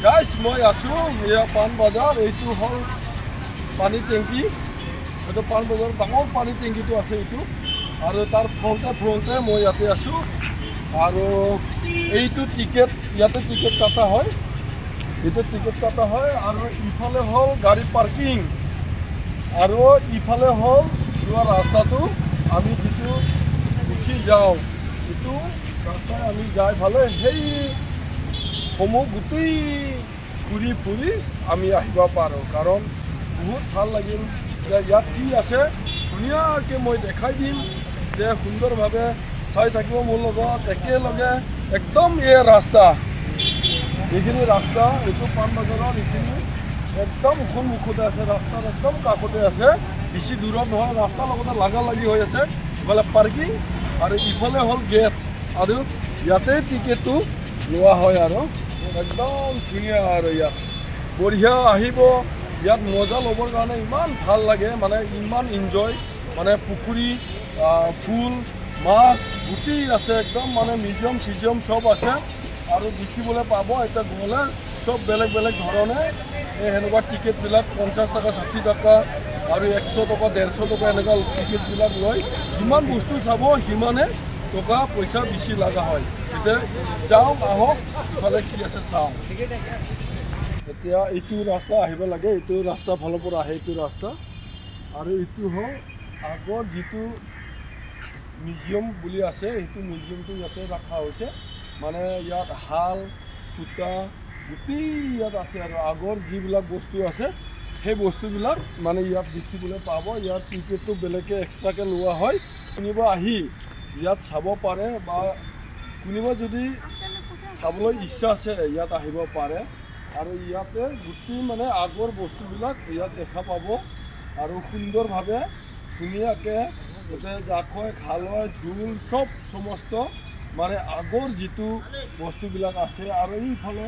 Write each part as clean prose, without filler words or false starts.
গাইছ মই আছোঁ এয়া পাণ বজাৰ এইটো হ'ল পানী টেংকি এইটো পাণ বজাৰ ডাঙৰ পানী টেংকিটো আছে এইটো আৰু তাৰ ফ্ৰণ্টে মই ইয়াতে আছোঁ আৰু এইটো টিকেট ইয়াতে টিকেট কাটা হয় আৰু ইফালে হ'ল গাড়ী পাৰ্কিং আৰু ইফালে হ'ল যোৱা ৰাস্তাটো আমি যিটো উঠি যাওঁ এইটো ৰাস্তাই আমি যাই ফালে সেই সমূহ গোটেই ঘূৰি ফুৰি আমি আহিব পাৰোঁ কাৰণ বহুত ভাল লাগিল যে ইয়াত কি আছে ধুনীয়াকৈ মই দেখাই দিম যে সুন্দৰভাৱে চাই থাকিব মোৰ লগত একেলগে একদম এই ৰাস্তা এইখিনি ৰাস্তা এইটো পাণ বজাৰৰ এইখিনি একদম সন্মুখতে আছে ৰাস্তাৰ একদম কাষতে আছে বেছি দূৰত নহয় ৰাস্তাৰ লগতে লাগি হৈ আছে ইফালে পাৰ্কিং আৰু ইফালে হ'ল গেট আৰু ইয়াতে টিকেটটো লোৱা হয় আৰু একদম ধুনীয়া আৰু ইয়াত বঢ়িয়া আহিব ইয়াত মজা ল'বৰ কাৰণে ইমান ভাল লাগে মানে ইমান এনজয় মানে পুখুৰী ফুল মাছ গোটেই আছে একদম মানে মিউজিয়াম চিউজিয়াম চব আছে আৰু দেখিবলৈ পাব এতিয়া গ'লে চব বেলেগ বেলেগ ধৰণে এই সেনেকুৱা টিকেটবিলাক 50 টকা 60 টকা আৰু 100 টকা 150 টকা এনেকুৱা টিকেটবিলাক লৈ যিমান বস্তু চাব সিমানে টকা পইচা বেছি লগা হয় এতিয়া যাওঁ আহক ইফালে কি আছে চাওঁ এতিয়া এইটো ৰাস্তা আহিব লাগে এইটো ৰাস্তা ফালৰ পৰা আহে এইটো ৰাস্তা আৰু এইটো হ'ল আগৰ যিটো মিউজিয়াম বুলি আছে এইটো মিউজিয়ামটো ইয়াতে ৰখা হৈছে মানে ইয়াত হাল সূতা গোটেই ইয়াত আছে আৰু আগৰ যিবিলাক বস্তু আছে সেই বস্তুবিলাক মানে ইয়াত দেখিবলৈ পাব ইয়াত টিকেটটো বেলেগকৈ এক্সট্ৰাকৈ লোৱা হয় কোনোবা আহি ইয়াত চাব পাৰে বা কোনোবা যদি চাবলৈ ইচ্ছা আছে ইয়াত আহিব পাৰে আৰু ইয়াতে গোটেই মানে আগৰ বস্তুবিলাক ইয়াত দেখা পাব আৰু সুন্দৰভাৱে ধুনীয়াকৈ ইয়াতে জাকৈ খালৈ ঢোল চব সমস্ত মানে আগৰ যিটো বস্তুবিলাক আছে আৰু এইফালে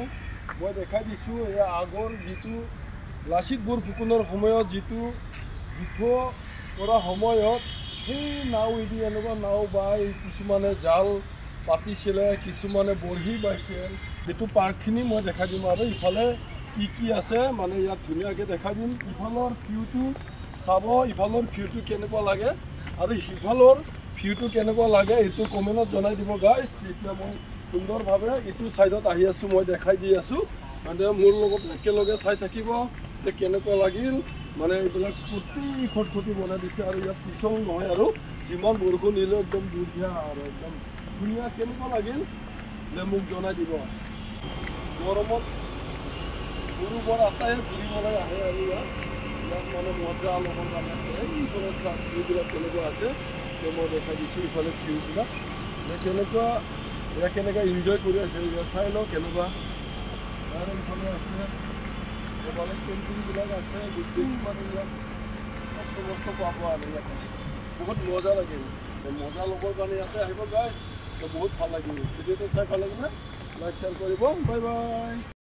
মই দেখাই দিছোঁ এয়া আগৰ যিটো লাচিত বৰফুকনৰ সময়ত যিটো যুদ্ধ কৰা সময়ত সেই নাওৱেদি এনেকুৱা নাও বাই কিছুমানে জাল পাতিছিলে কিছুমানে বৰহি বাইছিল এইটো পাৰ্কখিনি মই দেখাই দিম আৰু ইফালে কি আছে মানে ইয়াত ধুনীয়াকৈ দেখাই দিম ইফালৰ ভিউটো চাব ইফালৰ ভিউটো কেনেকুৱা লাগে আৰু সিফালৰ ভিউটো কেনেকুৱা লাগে এইটো কমেণ্টত জনাই দিব গাইজ এতিয়া মই সুন্দৰভাৱে এইটো ছাইডত আহি আছোঁ মই দেখাই দি আছোঁ মানে মোৰ লগত একেলগে চাই থাকিব যে কেনেকুৱা লাগিল মানে এইবিলাক খটখটি বনাই দিছে আৰু ইয়াত পিছল নহয় আৰু যিমান বৰষুণ দিলেও একদম বঢ়িয়া আৰু একদম ধুনীয়া কেনেকুৱা লাগিল যে মোক জনাই দিব গৰমত গৰু বৰ আটায়ে ফুৰিবলৈ আহে আৰু ইয়াত মানে মজা ল'বৰ কাৰণে এইফালে ভিউবিলাক কেনেকুৱা আছে মই দেখাই দিছোঁ ইফালে ভিউবিলাক কেনেকুৱা ইয়াত কেনেকুৱা এনজয় কৰি আছে ইয়াত চাই লওঁ কেনেকুৱা আৰু ইফালে আছে এইফালে পেইণ্টিংবিলাক আছে গোটেই মানে ইয়াত চব সমস্ত পাব আৰু ইয়াত বহুত মজা লাগিল মজা ল'বৰ কাৰণে ইয়াতে আহিব গাইজ বহুত ভাল লাগিল ভিডিঅ'টো চাই ভাল লাগিলে লাইক শ্বেয়াৰ কৰিব বাই বাই